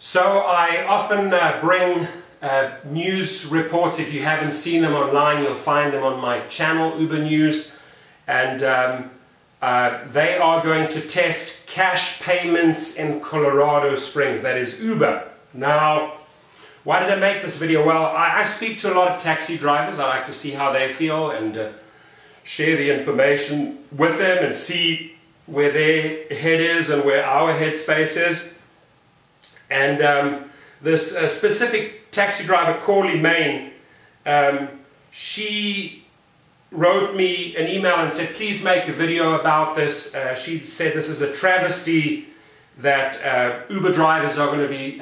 So I often bring news reports. If you haven't seen them online, you'll find them on my channel, Uber News. And they are going to test cash payments in Colorado Springs. That is Uber. Now, why did I make this video? Well, I speak to a lot of taxi drivers. I like to see how they feel and share the information with them and see where their head is and where our headspace is. And this specific taxi driver, Corley Main, she wrote me an email and said, please make a video about this. She said this is a travesty that Uber drivers are going to be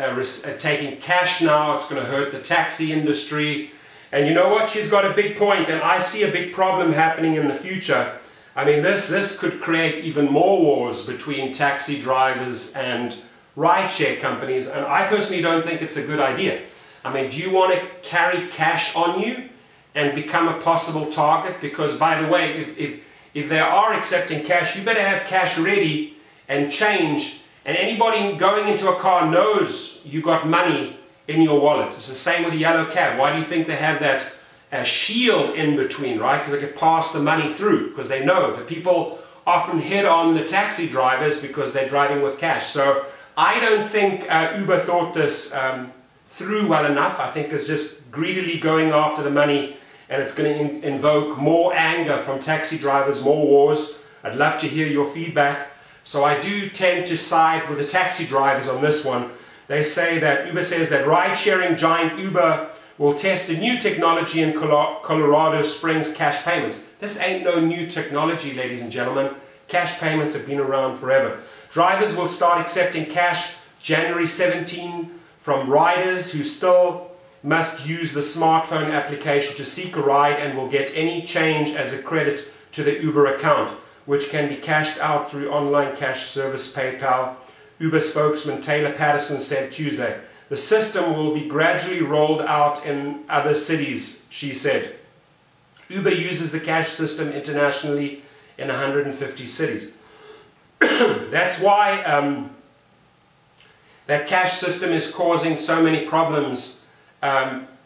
taking cash now. It's going to hurt the taxi industry. And you know what? She's got a big point, and I see a big problem happening in the future. I mean, this could create even more wars between taxi drivers and rideshare companies, and I personally don't think it's a good idea. I mean, do you want to carry cash on you and become a possible target? Because, by the way, if they are accepting cash, you better have cash ready and change. And anybody going into a car knows you got money in your wallet. It's the same with a yellow cab. Why do you think they have that shield in between, right? Because they can pass the money through, because they know that people often hit on the taxi drivers because they're driving with cash. So I don't think Uber thought this through well enough. I think it's just greedily going after the money, and it's going to invoke more anger from taxi drivers, more wars. I'd love to hear your feedback. So I do tend to side with the taxi drivers on this one. They say that Uber says that ride-sharing giant Uber will test a new technology in Colorado Springs, cash payments. This ain't no new technology, ladies and gentlemen. Cash payments have been around forever. Drivers will start accepting cash January 17 from riders who still must use the smartphone application to seek a ride, and will get any change as a credit to the Uber account, which can be cashed out through online cash service PayPal. Uber spokesman Taylor Patterson said Tuesday, the system will be gradually rolled out in other cities, she said. Uber uses the cash system internationally in 150 cities. That's why that cash system is causing so many problems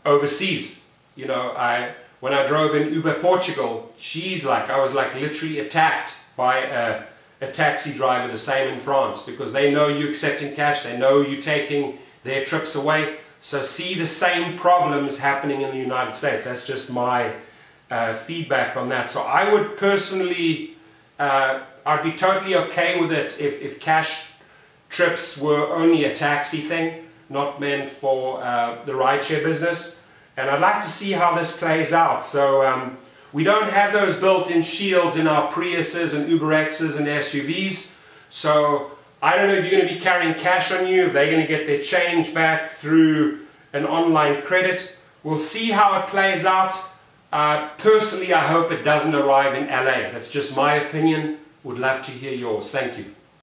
overseas. You know, when I drove in Uber Portugal, I was like literally attacked by a taxi driver. The same in France, because they know you're accepting cash, they know you're taking their trips away. So see the same problems happening in the United States. That's just my feedback on that. So I would personally, I'd be totally okay with it if cash trips were only a taxi thing, not meant for the rideshare business. And I'd like to see how this plays out. So we don't have those built-in shields in our Priuses and UberXs and SUVs. So I don't know if you're going to be carrying cash on you, if they're going to get their change back through an online credit. We'll see how it plays out. Personally, I hope it doesn't arrive in LA. That's just my opinion. Would love to hear yours. Thank you.